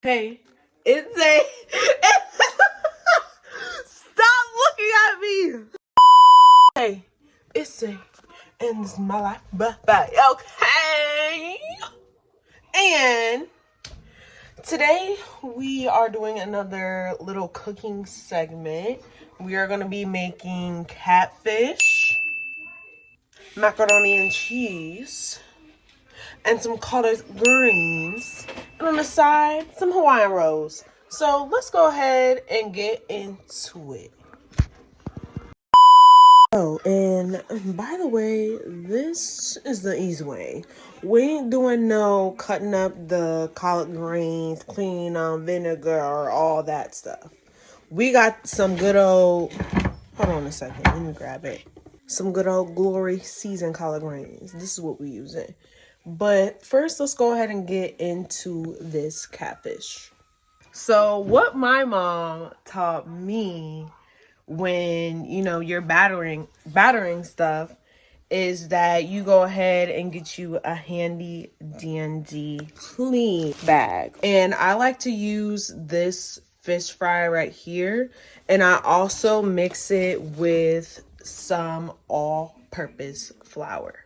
Hey, it's a... Stop looking at me! Hey, it's a... And this is my life, bye-bye, okay? And today we are doing another little cooking segment. We are going to be making catfish, macaroni and cheese, and some collard greens, and on the side, some Hawaiian rolls. So let's go ahead and get into it. Oh, and by the way, this is the easy way. We ain't doing no cutting up the collard greens, cleaning on vinegar, or all that stuff. We got some good old, hold on a second, let me grab it. Some good old Glory seasoned collard greens. This is what we're using. But first, let's go ahead and get into this catfish. So what my mom taught me when, you're battering stuff is that you go ahead and get you a handy dandy clean bag. And I like to use this fish fry right here. And I also mix it with some all-purpose flour.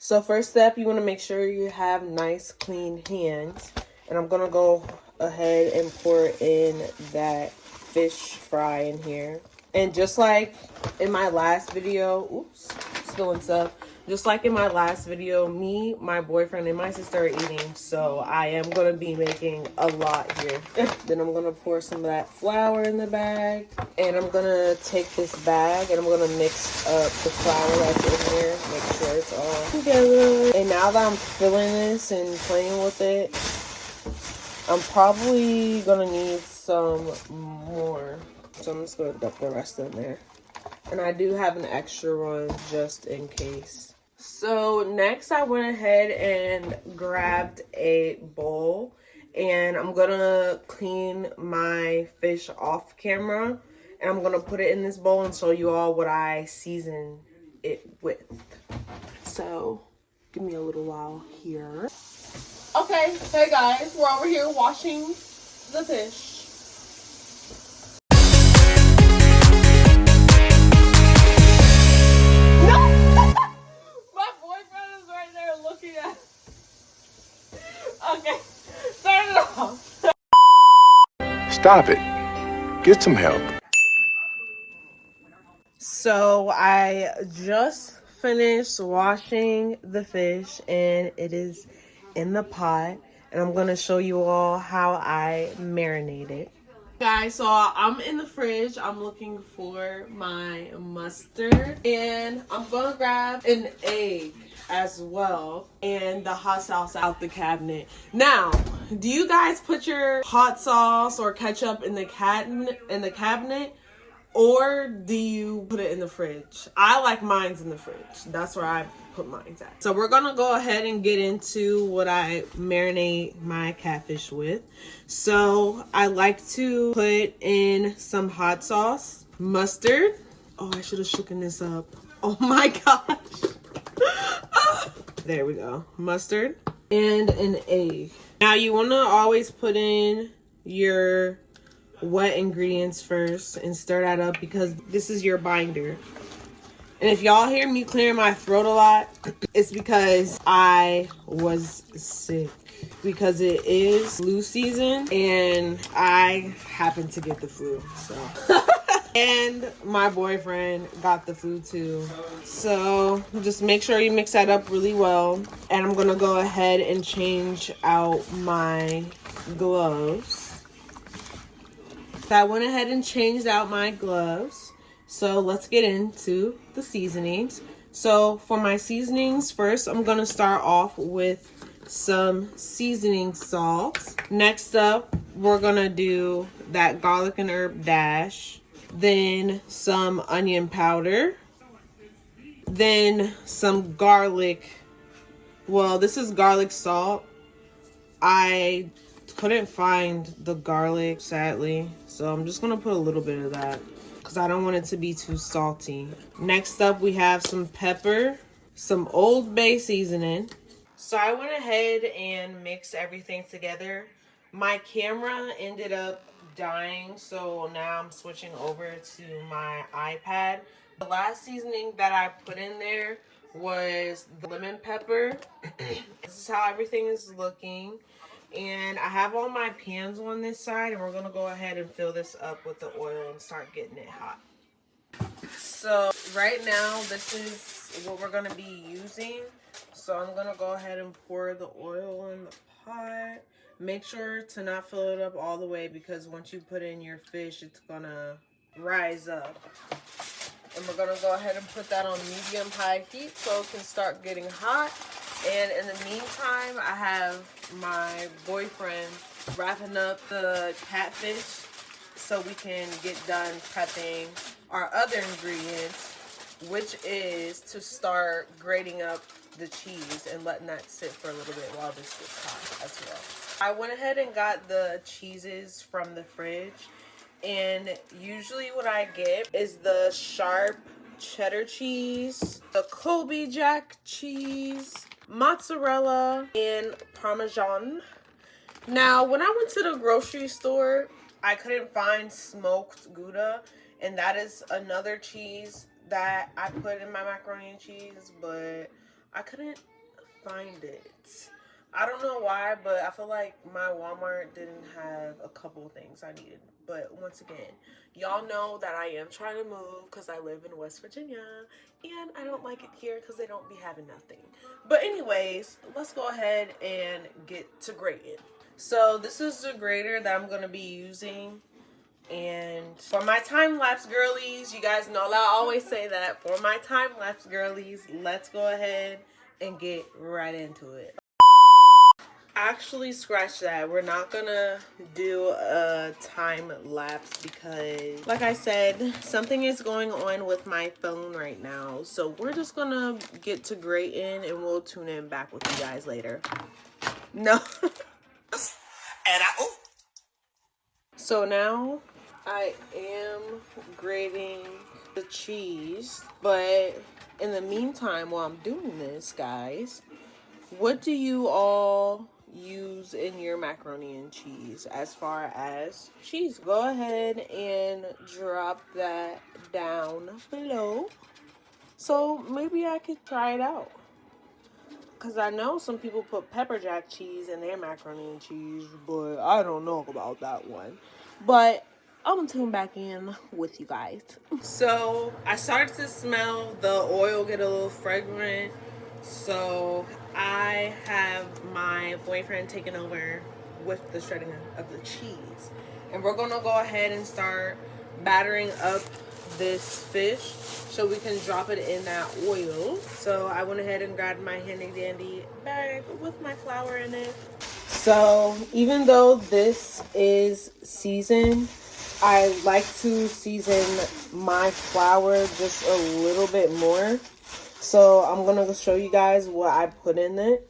So first step, you want to make sure you have nice clean hands. And I'm going to go ahead and pour in that fish fry in here. And just like in my last video, oops, spilling stuff. Just like in my last video, me, my boyfriend, and my sister are eating. So I am going to be making a lot here. Then I'm going to pour some of that flour in the bag. And I'm going to take this bag and I'm going to mix up the flour that's in here. Make sure it's all together. And now that I'm filling this and playing with it, I'm probably going to need some more. So I'm just going to dump the rest in there. And I do have an extra one just in case. So next I went ahead and grabbed a bowl. And I'm going to clean my fish off camera. And I'm going to put it in this bowl and show you all what I season it with. So give me a little while here. Okay, hey guys, we're over here washing the fish. My boyfriend is right there looking at. Okay, turn it off. Stop it. Get some help. So I just finished washing the fish and it is in the pot. And I'm going to show you all how I marinate it. Guys, so I'm in the fridge. I'm looking for my mustard. And I'm going to grab an egg as well. And the hot sauce out the cabinet. Now, do you guys put your hot sauce or ketchup in the cabinet? Or do you put it in the fridge? I like mine's in the fridge. That's where I put mine at. So we're going to go ahead and get into what I marinate my catfish with. So I like to put in some hot sauce, mustard. Oh, I should have shooken this up. Oh my gosh. There we go. Mustard and an egg. Now you want to always put in your wet ingredients first and stir that up because this is your binder. And if y'all hear me clearing my throat a lot, it's because I was sick. Because it is flu season and I happen to get the flu. So and my boyfriend got the flu too. So just make sure you mix that up really well. And I'm gonna go ahead and change out my gloves. I went ahead and changed out my gloves. So let's get into the seasonings. So for my seasonings, first I'm going to start off with some seasoning salt. Next up, we're going to do that garlic and herb dash. Then some onion powder. Then some garlic. Well, this is garlic salt. I couldn't find the garlic, sadly, so I'm just gonna put a little bit of that because I don't want it to be too salty. Next up, we have some pepper, some Old Bay seasoning. So I went ahead and mixed everything together. My camera ended up dying, so now I'm switching over to my iPad. The last seasoning that I put in there was the lemon pepper. This is how everything is looking. And I have all my pans on this side, and we're gonna go ahead and fill this up with the oil and start getting it hot. So right now, this is what we're gonna be using. So I'm gonna go ahead and pour the oil in the pot. Make sure to not fill it up all the way, because once you put in your fish, it's gonna rise up. And we're gonna go ahead and put that on medium-high heat so it can start getting hot. And in the meantime, I have my boyfriend wrapping up the catfish so we can get done prepping our other ingredients, which is to start grating up the cheese and letting that sit for a little bit while this gets hot as well. I went ahead and got the cheeses from the fridge, and usually what I get is the sharp cheddar cheese, the Colby Jack cheese, mozzarella, and Parmesan. Now, when I went to the grocery store, I couldn't find smoked Gouda, and that is another cheese that I put in my macaroni and cheese, but I couldn't find it. I don't know why, but I feel like my Walmart didn't have a couple of things I needed. But once again, y'all know that I am trying to move because I live in West Virginia, and I don't like it here because they don't be having nothing. But anyways, let's go ahead and get to grating. So this is the grater that I'm going to be using. And for my time-lapse girlies, you guys know that I always say that. For my time-lapse girlies, let's go ahead and get right into it. Actually, scratch that. We're not gonna do a time lapse because, like I said, something is going on with my phone right now. So we're just gonna get to grating and we'll tune in back with you guys later. No. So now I am grating the cheese, but in the meantime, while I'm doing this, guys, what do you all use in your macaroni and cheese as far as cheese? Go ahead and drop that down below so maybe I could try it out, because I know some people put pepper jack cheese in their macaroni and cheese, but I don't know about that one. But I'm gonna tune back in with you guys. So I started to smell the oil get a little fragrant, so I have my boyfriend taking over with the shredding of the cheese, and we're gonna go ahead and start battering up this fish so we can drop it in that oil. So I went ahead and grabbed my handy dandy bag with my flour in it. So even though this is seasoned, I like to season my flour just a little bit more. So I'm gonna show you guys what I put in it.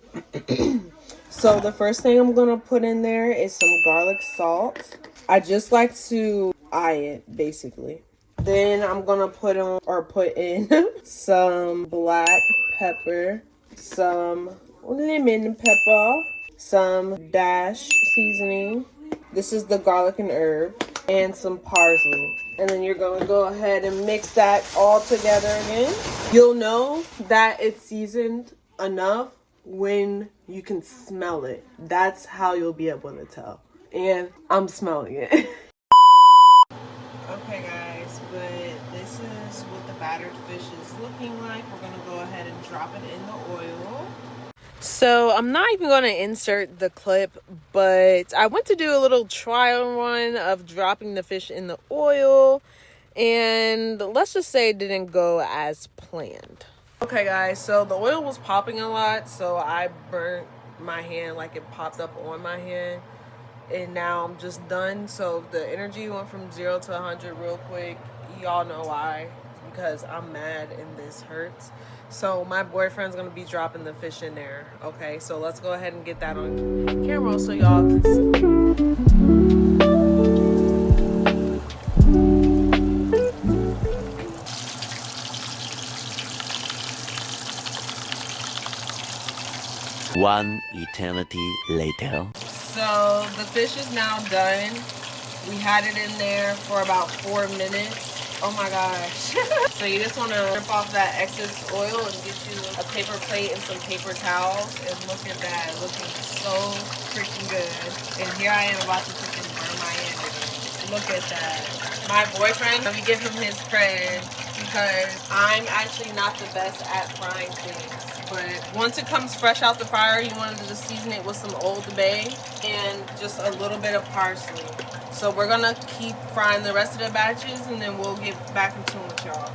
So the first thing I'm gonna put in there is some garlic salt. I just like to eye it, basically. Then I'm gonna put in some black pepper, some lemon pepper, some dash seasoning. This is the garlic and herb, and some parsley. And then you're gonna go ahead and mix that all together again. You'll know that it's seasoned enough when you can smell it. That's how you'll be able to tell. And I'm smelling it. Okay guys, but this is what the battered fish is looking like. We're gonna go ahead and drop it in the oil. So I'm not even going to insert the clip, but I went to do a little trial run of dropping the fish in the oil, and let's just say it didn't go as planned. Okay guys, so the oil was popping a lot, so I burnt my hand, like it popped up on my hand, and now I'm just done. So the energy went from 0 to 100 real quick. Y'all know why, because I'm mad and this hurts. So my boyfriend's gonna be dropping the fish in there. Okay, so let's go ahead and get that on camera so y'all can see. 1 eternity later. So the fish is now done. We had it in there for about 4 minutes. Oh my gosh. So you just want to rip off that excess oil and get you a paper plate and some paper towels. And look at that, looking so freaking good. And here I am about to freaking burn my hand with it. Look at that. My boyfriend, let me give him his credit because I'm actually not the best at frying things. But once it comes fresh out the fryer, you want to just season it with some Old Bay and just a little bit of parsley. So we're gonna keep frying the rest of the batches and then we'll get back in tune with y'all.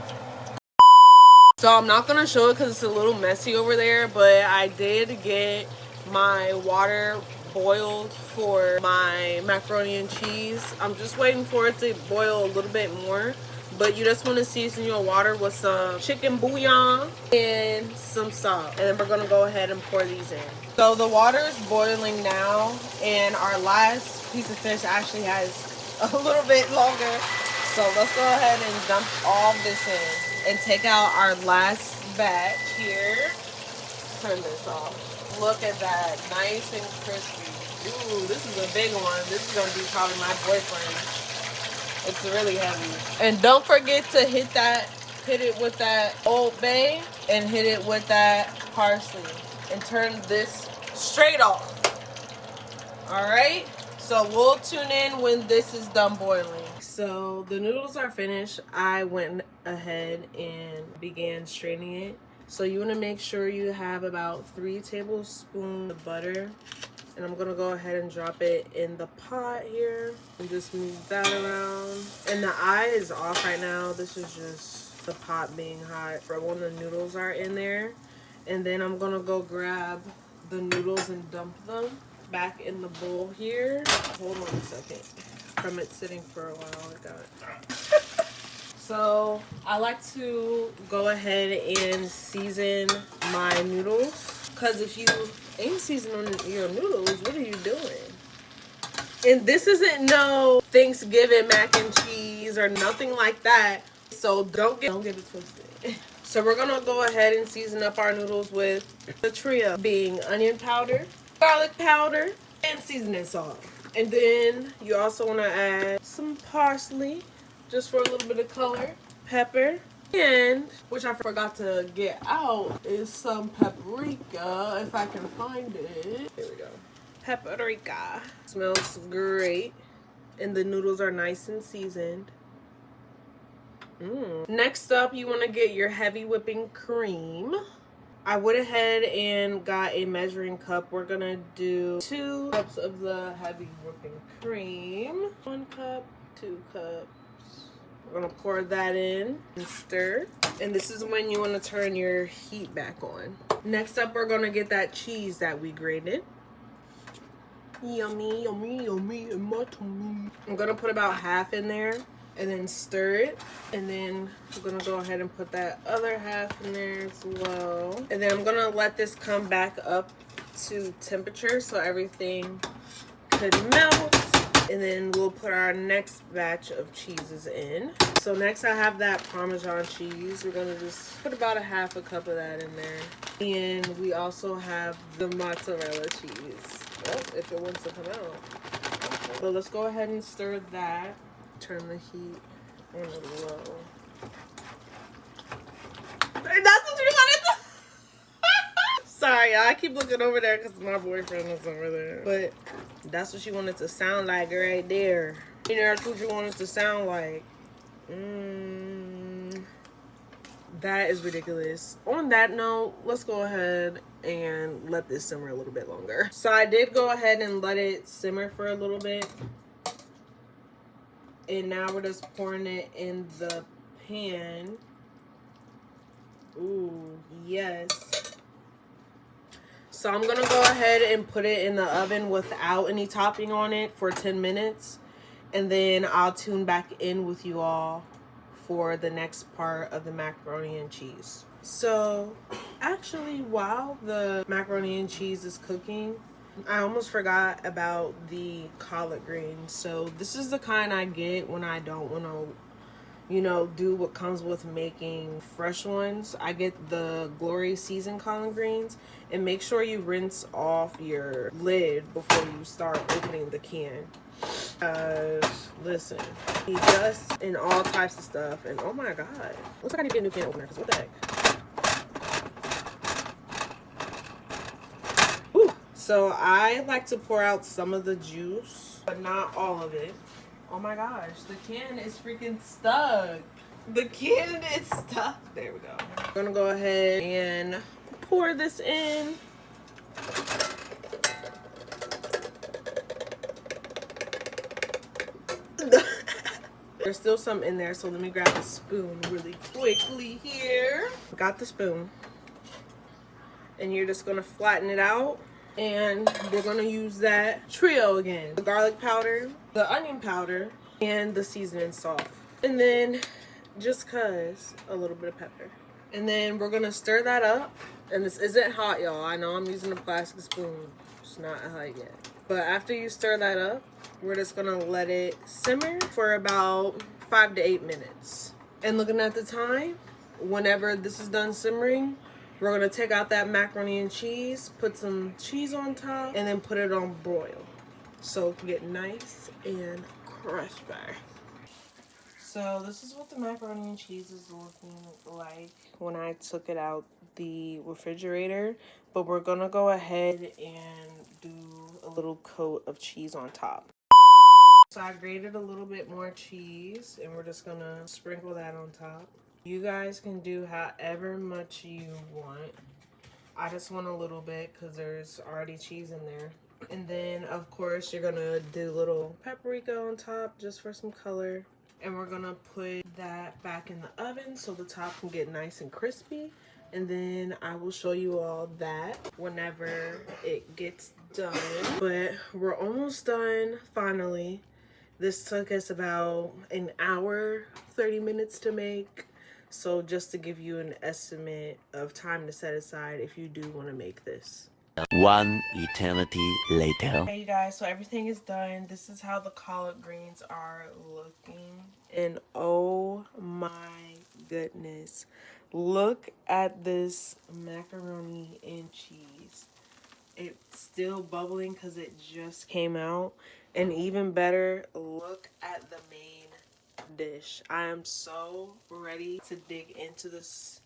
So I'm not gonna show it because it's a little messy over there, but I did get my water boiled for my macaroni and cheese. I'm just waiting for it to boil a little bit more. But you just want to season your water with some chicken bouillon and some salt. And then we're going to go ahead and pour these in. So the water is boiling now. And our last piece of fish actually has a little bit longer. So let's go ahead and dump all this in. And take out our last batch here. Turn this off. Look at that. Nice and crispy. Ooh, this is a big one. This is going to be probably my boyfriend. It's really heavy. And don't forget to hit it with that Old Bay and hit it with that parsley. And turn this straight off. Alright? So we'll tune in when this is done boiling. So the noodles are finished. I went ahead and began straining it. So you want to make sure you have about 3 tablespoons of butter. And I'm gonna go ahead and drop it in the pot here and just move that around. And the eye is off right now. This is just the pot being hot for when the noodles are in there. And then I'm gonna go grab the noodles and dump them back in the bowl here. Hold on a second. From it sitting for a while, I got it. So I like to go ahead and season my noodles, because if you ain't seasoning your noodles, what are you doing? And this isn't no Thanksgiving mac and cheese or nothing like that, so don't get it twisted. So we're gonna go ahead and season up our noodles with the trio, being onion powder, garlic powder, and seasoning salt. And then you also want to add some parsley, just for a little bit of color, pepper, and, which I forgot to get out, is some paprika, if I can find it. Here we go. Paprika. Smells great. And the noodles are nice and seasoned. Next up, you want to get your heavy whipping cream. I went ahead and got a measuring cup. We're going to do 2 cups of the heavy whipping cream. 1 cup, 2 cups. We're gonna pour that in and stir. And this is when you want to turn your heat back on. Next up, we're gonna get that cheese that we grated. Yummy, yummy, yummy in my tummy. I'm gonna put about half in there and then stir it. And then I'm gonna go ahead and put that other half in there as well. And then I'm gonna let this come back up to temperature so everything could melt. And then we'll put our next batch of cheeses in. So next I have that Parmesan cheese. We're gonna just put about a half a cup of that in there. And we also have the mozzarella cheese. Well, if it wants to come out. So let's go ahead and stir that. Turn the heat on low. That's what you wanted to. Sorry, I keep looking over there because my boyfriend is over there. But that's what you want it to sound like right there. You know, that's what you want it to sound like. That is ridiculous. On that note, let's go ahead and let this simmer a little bit longer. So I did go ahead and let it simmer for a little bit. And now we're just pouring it in the pan. Ooh, yes. So I'm gonna go ahead and put it in the oven without any topping on it for 10 minutes. And then I'll tune back in with you all for the next part of the macaroni and cheese. So actually, while the macaroni and cheese is cooking, I almost forgot about the collard greens. So this is the kind I get when I don't want to you know, do what comes with making fresh ones. I get the Glory seasoned collard greens, and make sure you rinse off your lid before you start opening the can. Listen, he does in all types of stuff, and oh my god, looks like I need to get a new can opener, because what the heck. Whew. So I like to pour out some of the juice, but not all of it. Oh my gosh, the can is freaking stuck. The can is stuck. There we go. I'm gonna go ahead and pour this in. There's still some in there, so let me grab a spoon really quickly here. Got the spoon. And you're just gonna flatten it out. And we're gonna use that trio again. The garlic powder, the onion powder, and the seasoning salt. And then, just cause, a little bit of pepper. And then we're gonna stir that up. And this isn't hot, y'all. I know I'm using a plastic spoon. It's not hot yet. But after you stir that up, we're just gonna let it simmer for about 5 to 8 minutes. And looking at the time, whenever this is done simmering, we're gonna take out that macaroni and cheese, put some cheese on top, and then put it on broil. So it can get nice and crispy. So this is what the macaroni and cheese is looking like when I took it out the refrigerator. But we're gonna go ahead and do a little coat of cheese on top. So I grated a little bit more cheese, and we're just gonna sprinkle that on top. You guys can do however much you want. I just want a little bit because there's already cheese in there. And then, of course, you're gonna do a little paprika on top just for some color. And we're gonna put that back in the oven so the top can get nice and crispy. And then I will show you all that whenever it gets done. But we're almost done, finally. This took us about an hour, 30 minutes to make. So just to give you an estimate of time to set aside if you do want to make this. One eternity later. Hey you guys, so everything is done. This is how the collard greens are looking. And oh my goodness. Look at this macaroni and cheese. It's still bubbling because it just came out. And even better, look at the main dish. I am so ready to dig into this.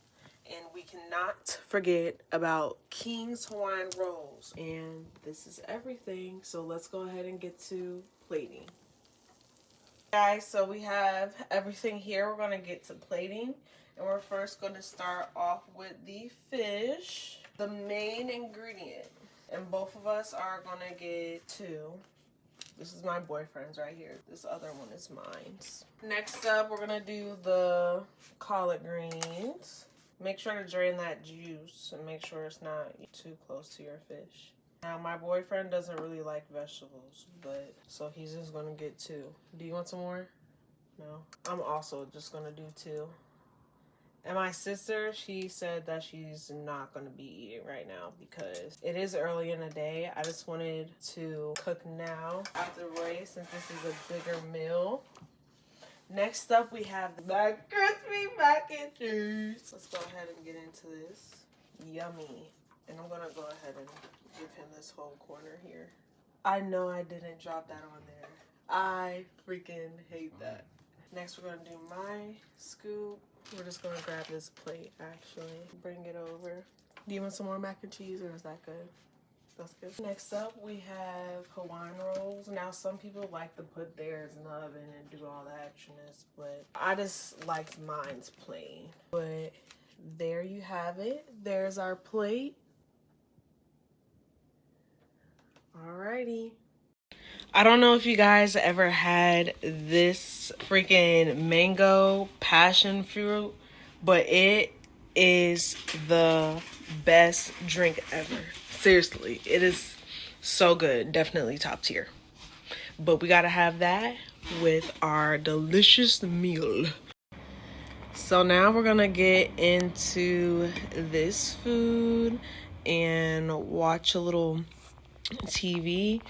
And we cannot forget about King's Hawaiian rolls. And this is everything. So let's go ahead and get to plating. Guys, so we have everything here. We're going to get to plating. And we're first going to start off with the fish, the main ingredient. And both of us are going to get 2. This is my boyfriend's right here. This other one is mine. Next up, we're going to do the collard greens. Make sure to drain that juice and make sure it's not too close to your fish. Now, my boyfriend doesn't really like vegetables, but so he's just going to get 2. Do you want some more? No. I'm also just going to do 2. And my sister, she said that she's not going to be eating right now because it is early in the day. I just wanted to cook now out the way since this is a bigger meal. Next up, we have the crispy mac and cheese. Let's go ahead and get into this. Yummy. And I'm going to go ahead and give him this whole corner here. I know I didn't drop that on there. I freaking hate that. Next, we're going to do my scoop. We're just going to grab this plate, actually. Bring it over. Do you want some more mac and cheese, or is that good? That's good. Next up, we have Hawaiian rolls. Now, some people like to put theirs in the oven and do all the extraness, but I just like mine's plain. But there you have it. There's our plate. Alrighty. I don't know if you guys ever had this freaking mango passion fruit, but it is the best drink ever. Seriously, it is so good. Definitely top tier. But we gotta have that with our delicious meal. So now we're gonna get into this food and watch a little TV.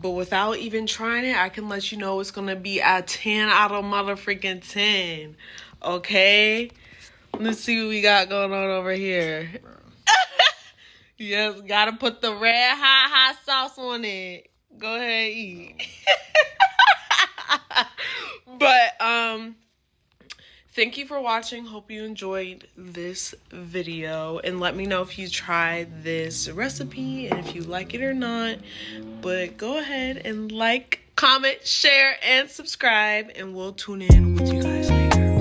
But without even trying it, I can let you know it's gonna be a 10 out of motherfucking 10. Okay? Let's see what we got going on over here. Yes, gotta put the red hot sauce on it. Go ahead, eat. But thank you for watching. Hope you enjoyed this video, and let me know if you tried this recipe and if you like it or not. But go ahead and like, comment, share, and subscribe, and we'll tune in with you guys later.